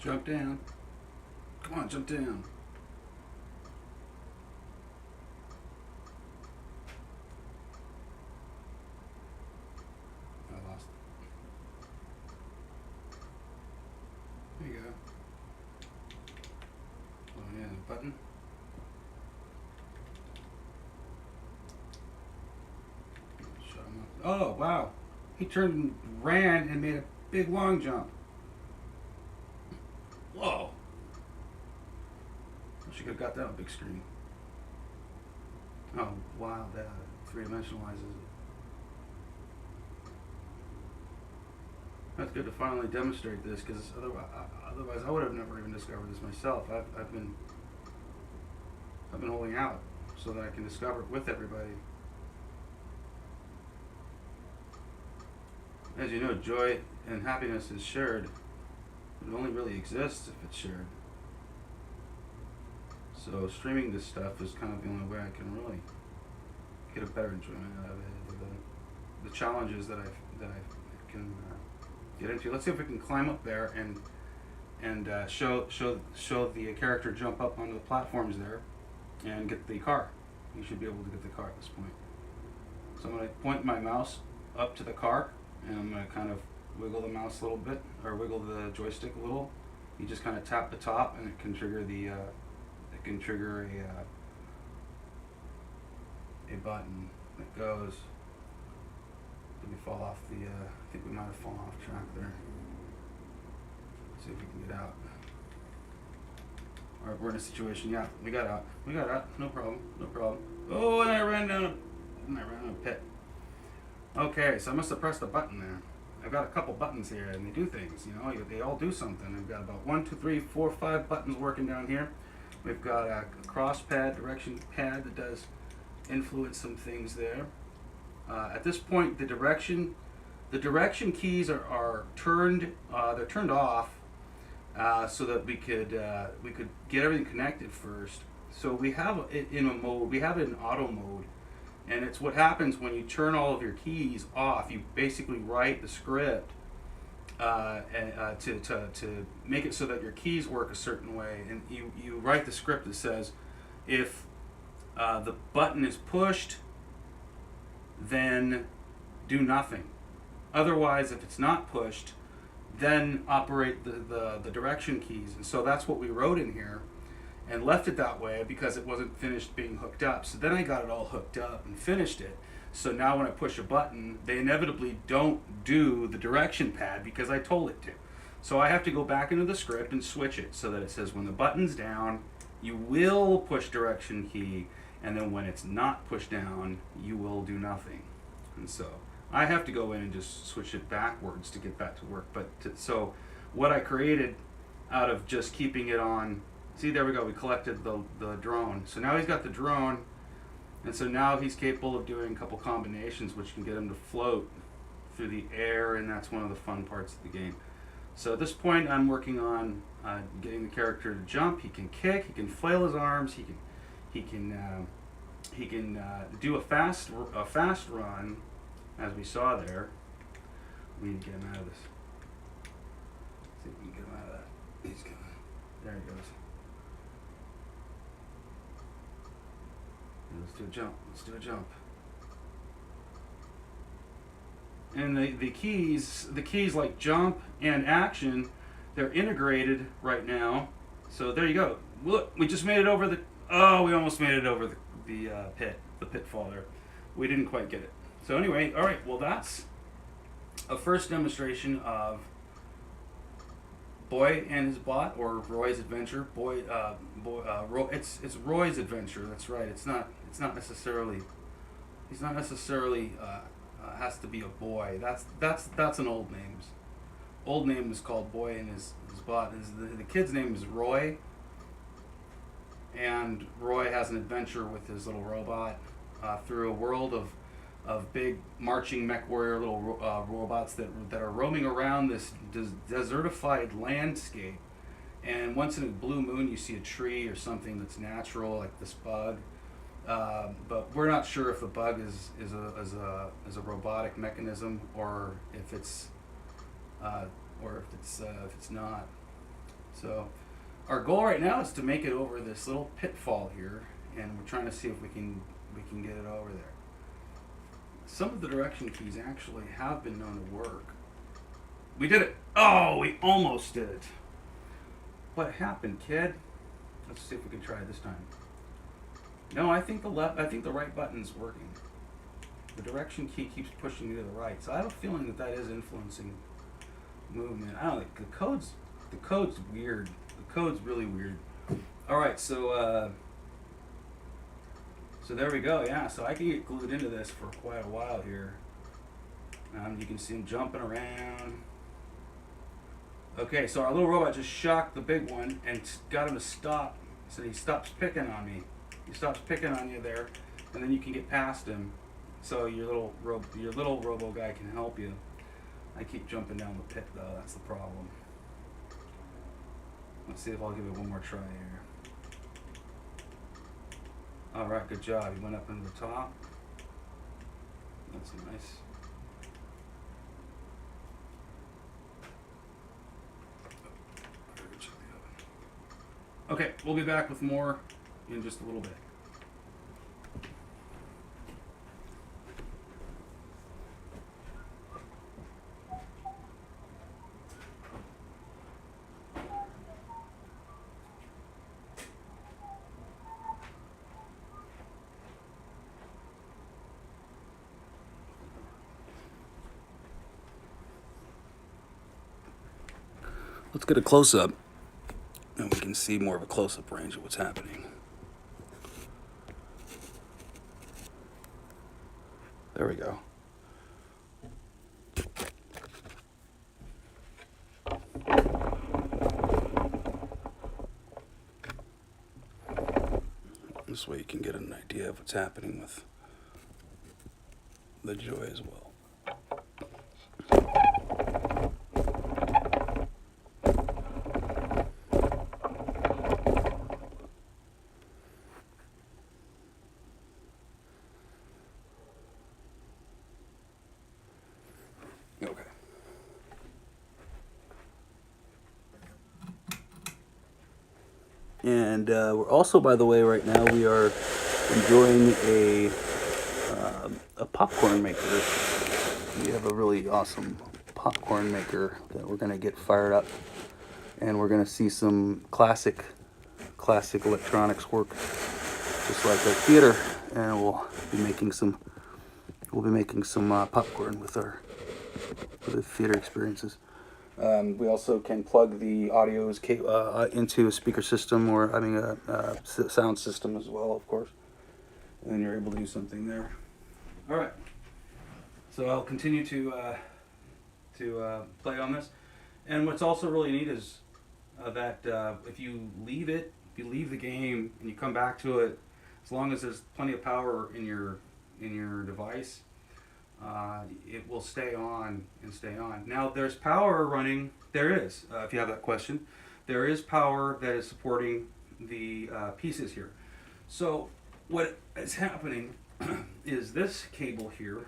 Jump down. Come on, jump down. I lost. There you go. Oh yeah, the button. Shut him up. Oh wow. He turned and ran and made a big long jump. Whoa. Wish you could have got that on big screen. Oh wow, that three-dimensionalizes it. That's good to finally demonstrate this, because otherwise I would have never even discovered this myself. I've been holding out so that I can discover it with everybody. As you know, joy and happiness is shared. It only really exists if it's shared. So streaming this stuff is kind of the only way I can really get a better enjoyment out of it. The challenges that I can get into. Let's see if we can climb up there and show the character jump up onto the platforms there and get the car. You should be able to get the car at this point. So I'm going to point my mouse up to the car, and I'm going to kind of wiggle the mouse a little bit, or wiggle the joystick a little. You just kind of tap the top, and it can trigger a button that goes. Did we fall off the? I think we might have fallen off track there. Let's see if we can get out. All right, we're in a situation. Yeah, we got out. We got out. No problem. No problem. Oh, and I ran down a pit. Okay, so I must have pressed a button there. I've got a couple buttons here, and they do things. You know, they all do something. I've got about 1, 2, 3, 4, 5 buttons working down here. We've got a cross pad, direction pad that does influence some things there. At this point, the direction keys are turned. They're turned off so that we could get everything connected first. So we have it in a mode. We have it in auto mode, and it's what happens when you turn all of your keys off. You basically write the script to make it so that your keys work a certain way, and you write the script that says if the button is pushed, then do nothing. Otherwise, if it's not pushed, then operate the direction keys. And so that's what we wrote in here and left it that way because it wasn't finished being hooked up. So then I got it all hooked up and finished it. So now when I push a button, they inevitably don't do the direction pad because I told it to. So I have to go back into the script and switch it so that it says when the button's down, you will push direction key, and then when it's not pushed down, you will do nothing. And so I have to go in and just switch it backwards to get that to work. So what I created out of just keeping it on, see, there we go, we collected the drone. So now he's got the drone, and so now he's capable of doing a couple combinations which can get him to float through the air, and that's one of the fun parts of the game. So at this point I'm working on getting the character to jump. He can kick, he can flail his arms, he can do a fast run, as we saw there. We need to get him out of this. See if we can get him out of that. He's going. There he goes. Let's do a jump. Let's do a jump. And the keys like jump and action, they're integrated right now. So there you go. Look, we just made it over the. Oh, we almost made it over the pitfall there. We didn't quite get it. So anyway, all right. Well, that's a first demonstration of Boy and his Bot, or Roy's Adventure. It's Roy's Adventure. That's right. It's not necessarily. He's not necessarily has to be a boy. That's an old name. Old name is called Boy and his Bot. The kid's name is Roy. And Roy has an adventure with his little robot through a world of big marching mech warrior little robots that are roaming around this desertified landscape. And once in a blue moon, you see a tree or something that's natural, like this bug. But we're not sure if the bug is a robotic mechanism or if it's not. So our goal right now is to make it over this little pitfall here, and we're trying to see if we can get it over there. Some of the direction keys actually have been known to work. We did it. Oh, we almost did it. What happened, kid? Let's see if we can try it this time. No, I think the right button's working. The direction key keeps pushing me to the right, so I have a feeling that that is influencing movement. I don't know. The code's weird. The code's really weird. All right, so there we go. Yeah, so I can get glued into this for quite a while here. You can see him jumping around. Okay, so our little robot just shocked the big one and got him to stop. So he stops picking on me. He stops picking on you there, and then you can get past him. So your little robo guy can help you. I keep jumping down the pit though. That's the problem. Let's see if I'll give it one more try here. All right, good job. He went up into the top. That's nice. Okay, we'll be back with more in just a little bit. Let's get a close-up, and we can see more of a close-up range of what's happening. There we go. This way you can get an idea of what's happening with the joy as well. Okay. And we're also, by the way, right now we are enjoying a popcorn maker. We have a really awesome popcorn maker that we're going to get fired up, and we're going to see some classic electronics work, just like our theater, and we'll be making some popcorn with the theater experiences. We also can plug the audios into a speaker system, or a sound system as well, of course. And then you're able to do something there. All right. So I'll continue to play on this. And what's also really neat is that if you leave the game and you come back to it, as long as there's plenty of power in your device, it will stay on and stay on. Now there's power running. There is, if you have that question, there is power that is supporting the pieces here. So what is happening is this cable here,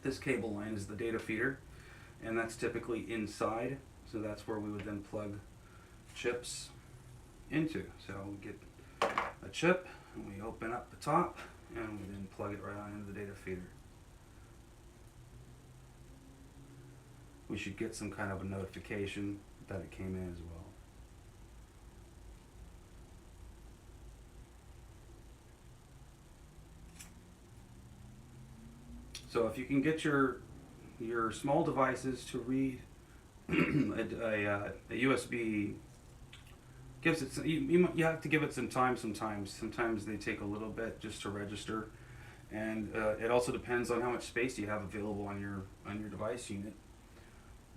this cable line is the data feeder, and that's typically inside. So that's where we would then plug chips into. So we get a chip, and we open up the top, and we then plug it right on into the data feeder. We should get some kind of a notification that it came in as well. So if you can get your small devices to read a USB, you have to give it some time sometimes. Sometimes they take a little bit just to register, and it also depends on how much space you have available on your device unit.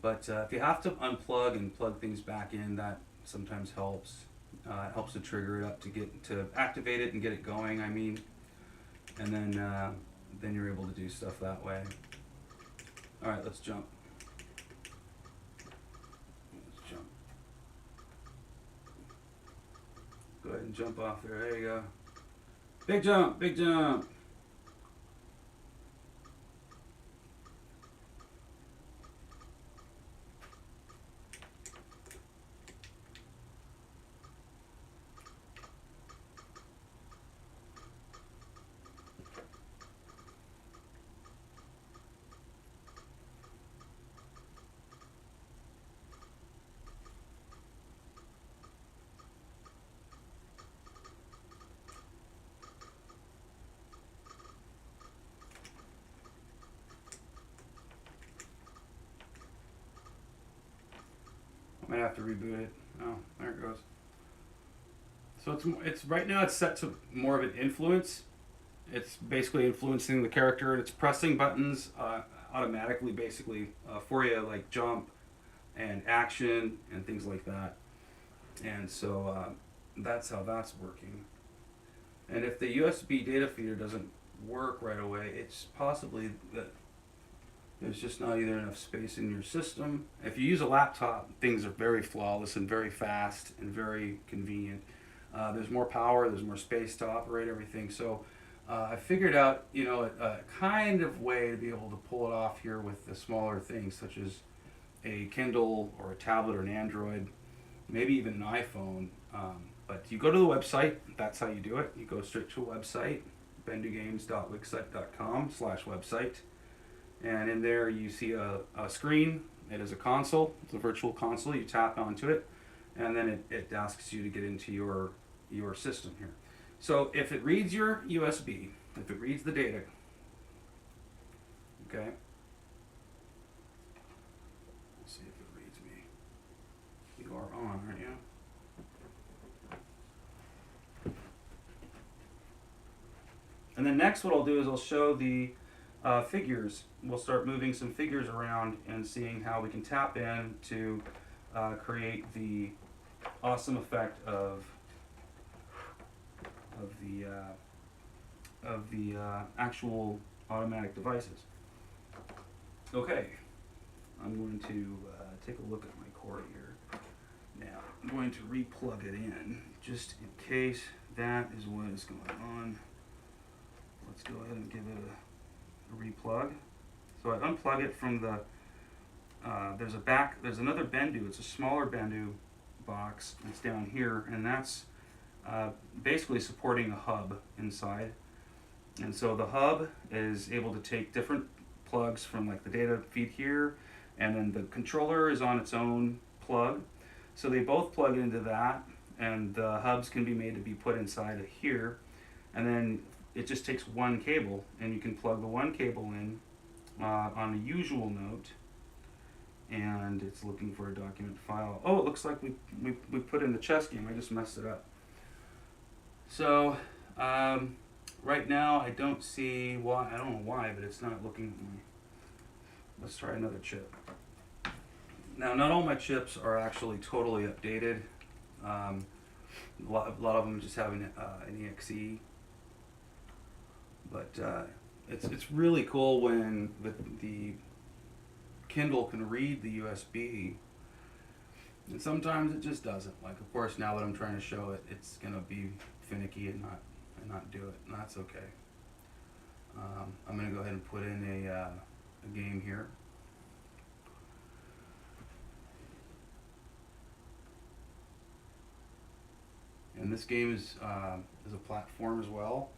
But if you have to unplug and plug things back in, that sometimes helps. It helps to trigger it up to activate it and get it going. And then you're able to do stuff that way. All right, let's jump. Let's jump. Go ahead and jump off there. There you go. Big jump, big jump. have to reboot it. Oh, there it goes. So it's right now it's set to more of an influence. It's basically influencing the character, and it's pressing buttons automatically, basically for you, like jump and action and things like that. And so that's how that's working. And if the USB data feeder doesn't work right away, it's possibly that there's just not either enough space in your system. If you use a laptop, things are very flawless and very fast and very convenient. There's more power, there's more space to operate everything. So I figured out, a kind of way to be able to pull it off here with the smaller things, such as a Kindle or a tablet or an Android, maybe even an iPhone. But you go to the website, that's how you do it. You go straight to a website, bendugames.wixsite.com/website. And in there you see a screen. It is a console. It's a virtual console. You tap onto it, and then it asks you to get into your system here. So if it reads your USB, if it reads the data, okay. Let's see if it reads me. You are on, aren't you? And then next what I'll do is I'll show the figures. We'll start moving some figures around and seeing how we can tap in to create the awesome effect of the actual automatic devices. Okay, I'm going to take a look at my cord here. Now I'm going to re-plug it in just in case that is what is going on. Let's go ahead and give it a replug. So I unplug it from the, there's another Bendu, it's a smaller Bendu box, it's down here, and that's basically supporting a hub inside. And so the hub is able to take different plugs from like the data feed here, and then the controller is on its own plug. So they both plug into that, and the hubs can be made to be put inside of here, and then it just takes one cable, and you can plug the one cable in on the usual note, and it's looking for a document file. Oh, it looks like we put in the chess game. I just messed it up. So right now I don't see why. I don't know why, but it's not looking at me. Let's try another chip. Now, not all my chips are actually totally updated. A lot of them just have an exe. But it's really cool when the Kindle can read the USB, and sometimes it just doesn't. Like, of course, now that I'm trying to show it, it's gonna be finicky and not do it, and that's okay. I'm gonna go ahead and put in a game here. And this game is a platform as well.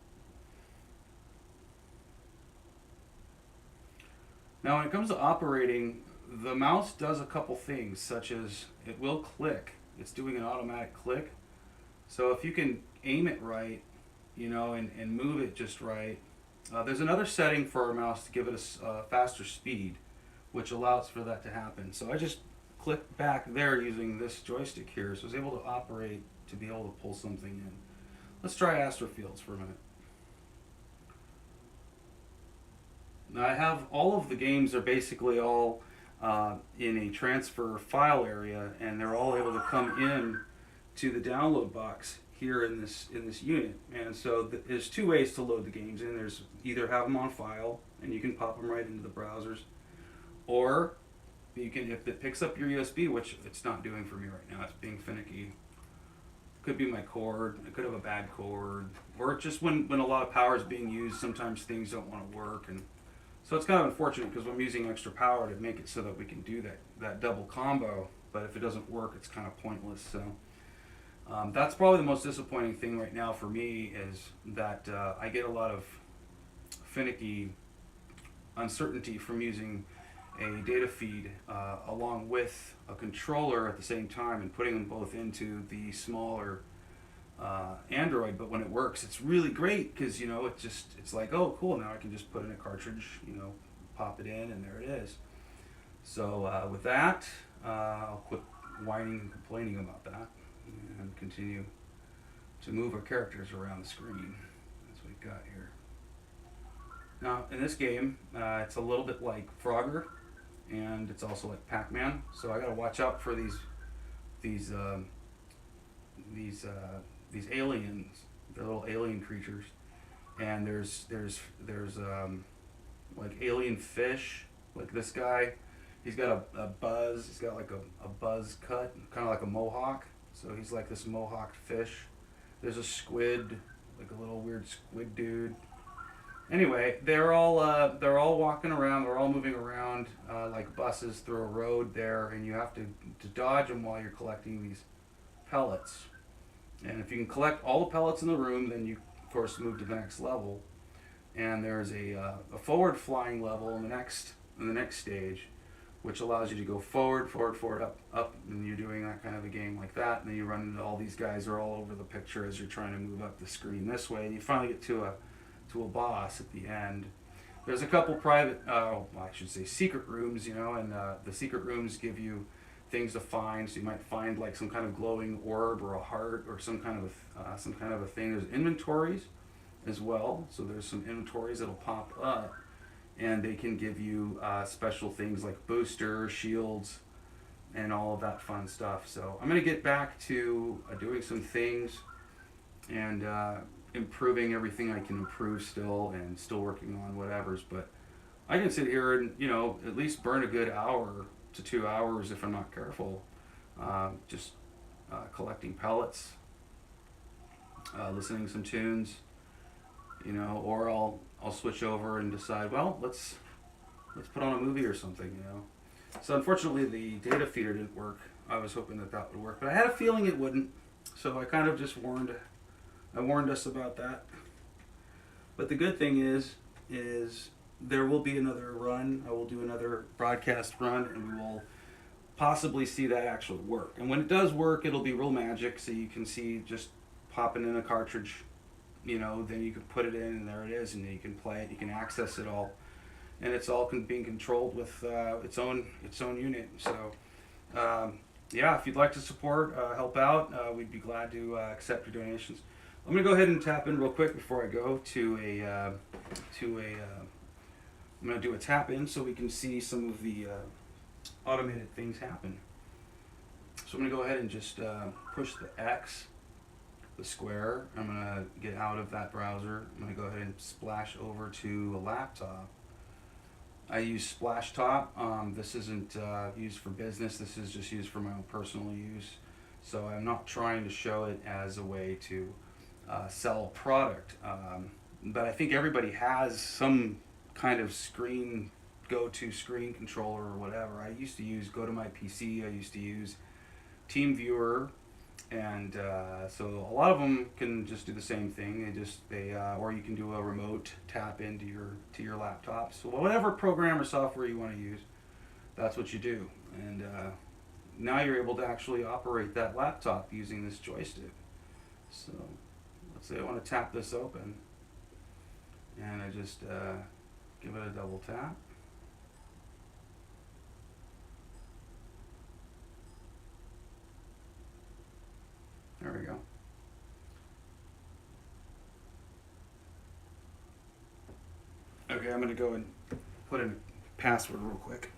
Now, when it comes to operating, the mouse does a couple things, such as it will click. It's doing an automatic click. So if you can aim it right, and move it just right. There's another setting for our mouse to give it a faster speed, which allows for that to happen. So I just clicked back there using this joystick here, so I was able to operate to be able to pull something in. Let's try Astrofields for a minute. Now I have all of the games are basically all in a transfer file area, and they're all able to come in to the download box here in this unit. And so there's two ways to load the games in. There's either have them on file and you can pop them right into the browsers, or you can, if it picks up your USB, which it's not doing for me right now, it's being finicky. Could be my cord, I could have a bad cord, or just when a lot of power is being used, sometimes things don't want to work. And so it's kind of unfortunate because I'm using extra power to make it so that we can do that double combo, but if it doesn't work, it's kind of pointless. So that's probably the most disappointing thing right now for me, is that I get a lot of finicky uncertainty from using a data feed along with a controller at the same time and putting them both into the smaller Android. But when it works, it's really great because it's like, oh cool, now I can just put in a cartridge, pop it in, and there it is. So with that, I'll whining and complaining about that, and continue to move our characters around the screen as we've got here. Now, in this game, it's a little bit like Frogger, and it's also like Pac-Man. So I got to watch out for these these these aliens. They're little alien creatures, and there's like alien fish. Like this guy, he's got a buzz. He's got like a buzz cut, kind of like a mohawk. So he's like this mohawked fish. There's a squid, like a little weird squid dude. Anyway, they're all walking around. They're all moving around like buses through a road there, and you have to dodge them while you're collecting these pellets. And if you can collect all the pellets in the room, then you of course move to the next level. And there's a forward flying level in the next stage, which allows you to go forward, up, and you're doing that kind of a game like that. And then you run into all these guys who are all over the picture as you're trying to move up the screen this way. And you finally get to a boss at the end. There's a couple private, I should say secret rooms, and the secret rooms give you things to find. So you might find like some kind of glowing orb or a heart or some kind of a thing. There's inventories as well. So there's some inventories that'll pop up, and they can give you special things like boosters, shields, and all of that fun stuff. So I'm gonna get back to doing some things and improving everything I can improve still, and still working on whatever's. But I can sit here and at least burn a good hour to 2 hours if I'm not careful, just collecting pellets, listening to some tunes, or I'll switch over and decide, well, let's put on a movie or something. So unfortunately the data feeder didn't work. I was hoping that would work, but I had a feeling it wouldn't, so I kind of just warned us about that. But the good thing is there will be another run. I will do another broadcast run, and we will possibly see that actually work. And when it does work, it'll be real magic, so you can see just popping in a cartridge, then you can put it in, and there it is, and then you can play it, you can access it all, and it's all being controlled with its own unit. So yeah, if you'd like to support, help out, we'd be glad to accept your donations. I'm gonna go ahead and tap in real quick before I go I'm gonna do a tap in so we can see some of the automated things happen. So I'm gonna go ahead and just push the X, the square. I'm gonna get out of that browser. I'm gonna go ahead and splash over to a laptop. I use Splashtop. This isn't used for business. This is just used for my own personal use. So I'm not trying to show it as a way to sell a product. But I think everybody has some kind of go-to screen controller or whatever. I used to go to my PC. I used to use TeamViewer, and so a lot of them can just do the same thing. Or you can do a remote tap into your laptop. So whatever program or software you want to use, that's what you do. And now you're able to actually operate that laptop using this joystick. So let's say I want to tap this open, and I just give it a double tap. There we go. Okay, I'm going to go and put in a password real quick.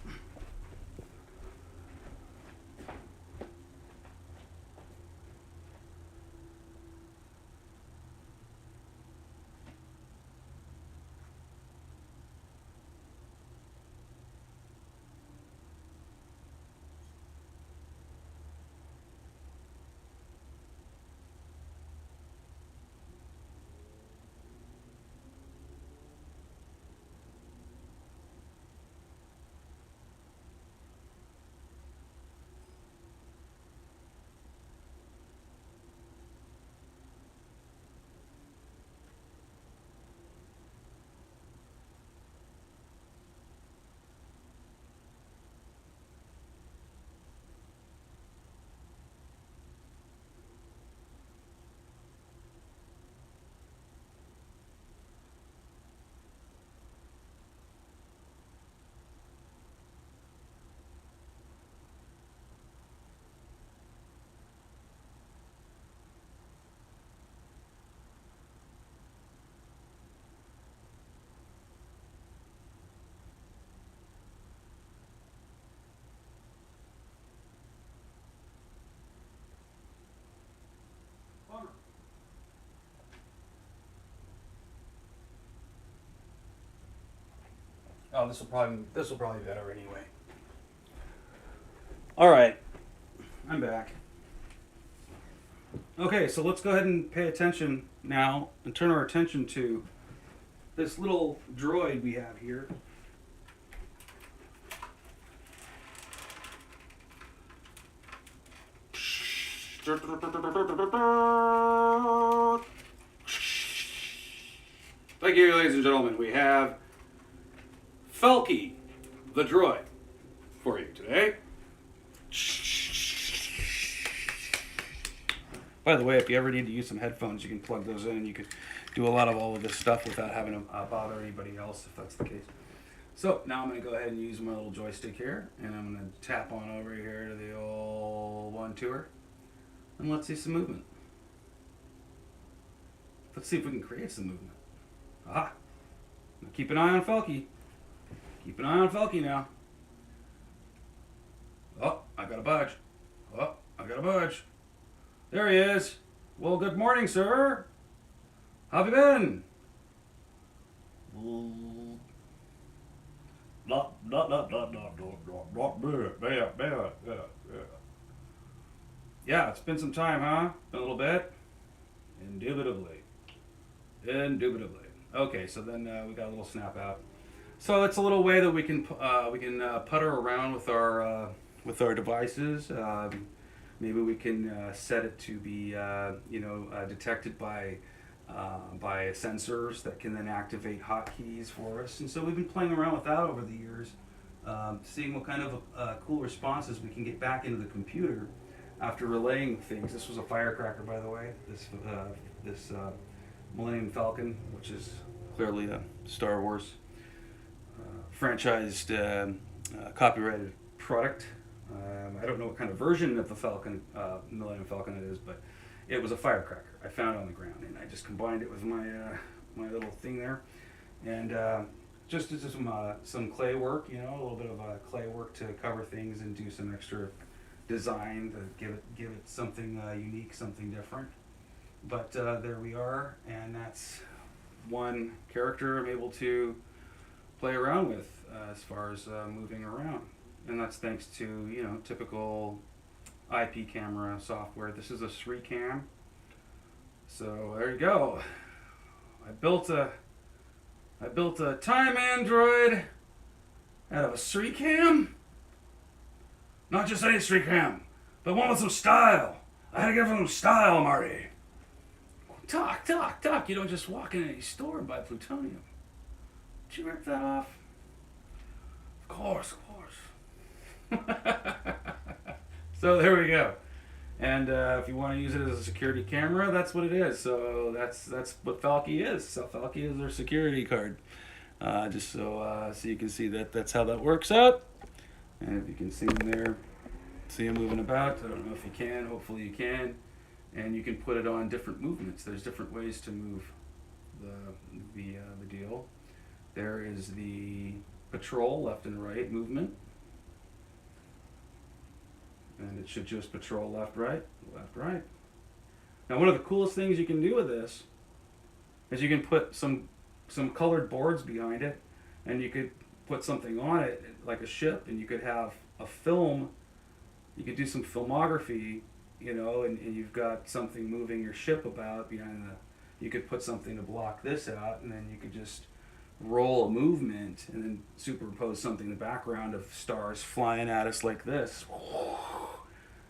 Oh, this will probably be better anyway. All right, I'm back. Okay, so let's go ahead and pay attention now and turn our attention to this little droid we have here. Thank you, ladies and gentlemen. We have Felky, the droid, for you today. By the way, if you ever need to use some headphones, you can plug those in. You can do a lot of all of this stuff without having to bother anybody else, if that's the case. So now I'm going to go ahead and use my little joystick here, and I'm going to tap on over here to the old one tour, and let's see some movement. Let's see if we can create some movement. Aha! Now keep an eye on Felky. Keep an eye on Felky now. Oh, I got a budge. Oh, I got a budge. There he is. Well, good morning, sir. How have you been? Yeah, it's been some time, huh? Been a little bit? Indubitably. Indubitably. Okay, so then we got a little snap out. So it's a little way that we can putter around with our devices. Maybe we can set it to be detected by sensors that can then activate hotkeys for us. And so we've been playing around with that over the years, seeing what kind of cool responses we can get back into the computer after relaying things. This was a firecracker, by the way. This Millennium Falcon, which is clearly a Star Wars franchised copyrighted product. I don't know what kind of version of the Falcon, Millennium Falcon it is, but it was a firecracker I found on the ground, and I just combined it with my little thing there, and just did some clay work, a little bit of clay work to cover things and do some extra design to give it something unique, something different. But there we are, and that's one character I'm able to play around with as far as moving around. And that's thanks to, typical IP camera software. This is a 3-cam. So there you go. I built a time android out of a 3-cam. Not just any 3-cam, but one with some style. I had to give him some style, Marty. Talk. You don't just walk in any store and buy plutonium. Did you rip that off? Of course. So there we go. And if you want to use it as a security camera, that's what it is. So that's what Felky is. So Felky is their security card. Just so you can see that's how that works out. And if you can see him there, see him moving about. I don't know if you can. Hopefully you can. And you can put it on different movements. There's different ways to move the deal. There is the patrol left and right movement. And it should just patrol left, right. Now, one of the coolest things you can do with this is you can put some colored boards behind it, and you could put something on it, like a ship, and you could have a film. You could do some filmography, and you've got something moving your ship about behind you could put something to block this out, and then you could just roll a movement and then superimpose something in the background of stars flying at us like this.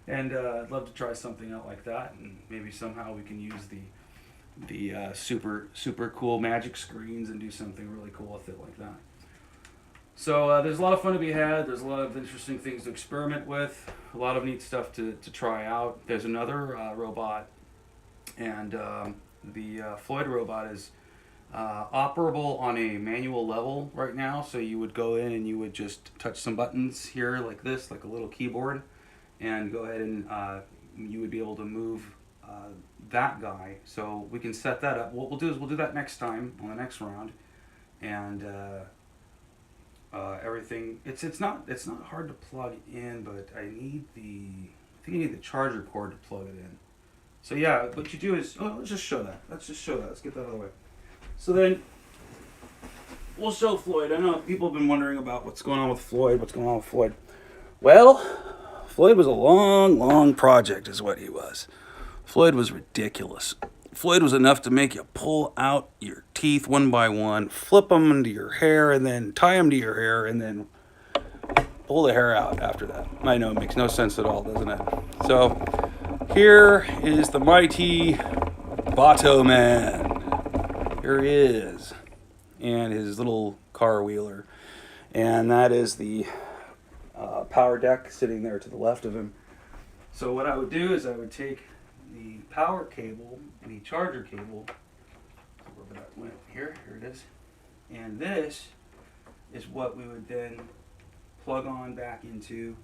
And I'd love to try something out like that, and maybe somehow we can use the super cool magic screens and do something really cool with it like that. So there's a lot of fun to be had. There's a lot of interesting things to experiment with, a lot of neat stuff to try out. There's another robot, and the Floyd robot is operable on a manual level right now. So you would go in and you would just touch some buttons here like this, like a little keyboard, and go ahead and you would be able to move that guy. So we can set that up. What we'll do is we'll do that next time on the next round, and everything. It's not hard to plug in, but I think you need the charger cord to plug it in. So yeah, what you do is let's just show that. Let's get that out of the way. So then we'll show Floyd. I know people have been wondering about what's going on with Floyd. Well, Floyd was a long project is what he was. Floyd was ridiculous. Floyd was enough to make you pull out your teeth one by one, flip them into your hair, and then tie them to your hair, and then pull the hair out after that. I know, it makes no sense at all, doesn't it? So, here is the mighty Bato Man. Here he is. And his little car wheeler. And that is the power deck sitting there to the left of him. So what I would do is I would take the power cable, the charger cable, wherever that went, here it is. And this is what we would then plug on back into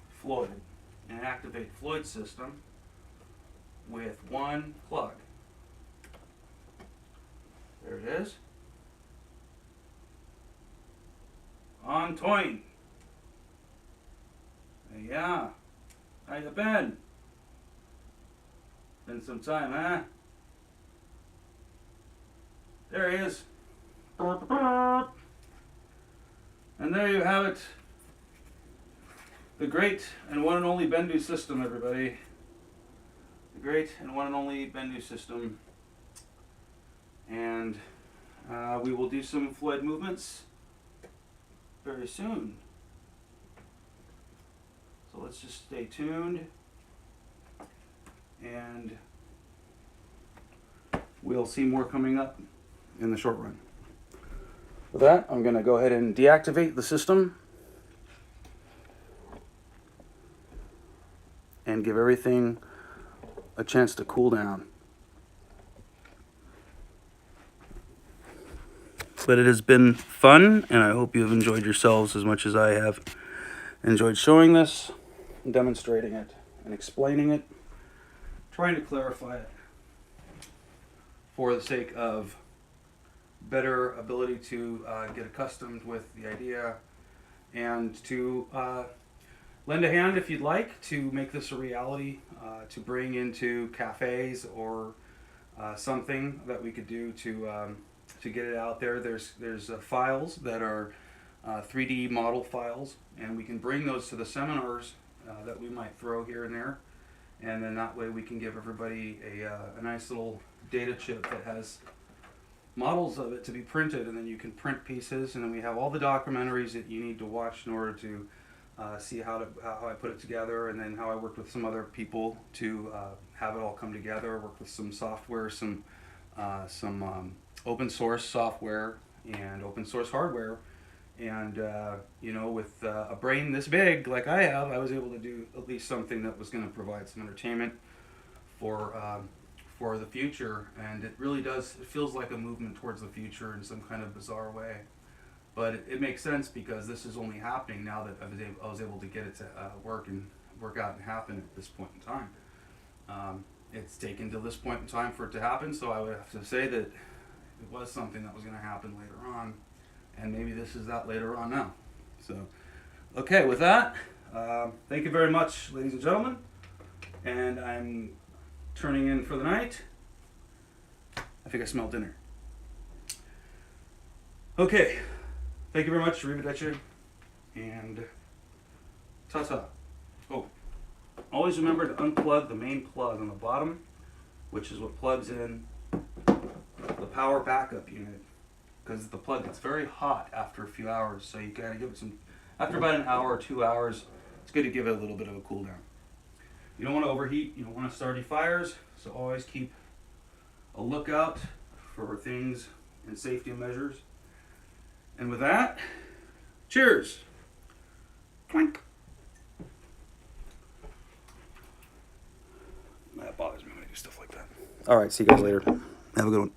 Floyd and activate Floyd's system with one plug. There it is. On toin. Yeah. How you been? Been some time, huh? There he is. And there you have it. The great and one and only Bendu system, everybody. The great and one and only Bendu system. And we will do some Floyd movements very soon. So let's just stay tuned, and we'll see more coming up in the short run. With that, I'm going to go ahead and deactivate the system and give everything a chance to cool down. But it has been fun, and I hope you have enjoyed yourselves as much as I have enjoyed showing this, and demonstrating it, and explaining it, trying to clarify it for the sake of better ability to get accustomed with the idea, and to lend a hand if you'd like to make this a reality, to bring into cafes or something that we could do to get it out there. There's files that are 3D model files, and we can bring those to the seminars that we might throw here and there, and then that way we can give everybody a nice little data chip that has models of it to be printed, and then you can print pieces, and then we have all the documentaries that you need to watch in order to see how I put it together, and then how I worked with some other people to have it all come together. Work with some software, some open source software and open source hardware, and with a brain this big like I have, I was able to do at least something that was going to provide some entertainment for the future. And it really does, it feels like a movement towards the future in some kind of bizarre way, but it makes sense because this is only happening now that I was able to get it to work out and happen at this point in time. It's taken to this point in time for it to happen, so I would have to say that it was something that was going to happen later on, and maybe this is that later on now. So, okay, with that, thank you very much, ladies and gentlemen, and I'm turning in for the night. I think I smell dinner. Okay, thank you very much, arrivederci, and ta-ta. Oh, always remember to unplug the main plug on the bottom, which is what plugs in the power backup unit, because the plug gets very hot after a few hours, so you gotta give it some, after about an hour or 2 hours, it's good to give it a little bit of a cool down. You don't want to overheat, you don't want to start any fires, so always keep a lookout for things and safety measures. And with that, cheers! Clink! That bothers me when I do stuff like that. Alright, see you guys later. Have a good one.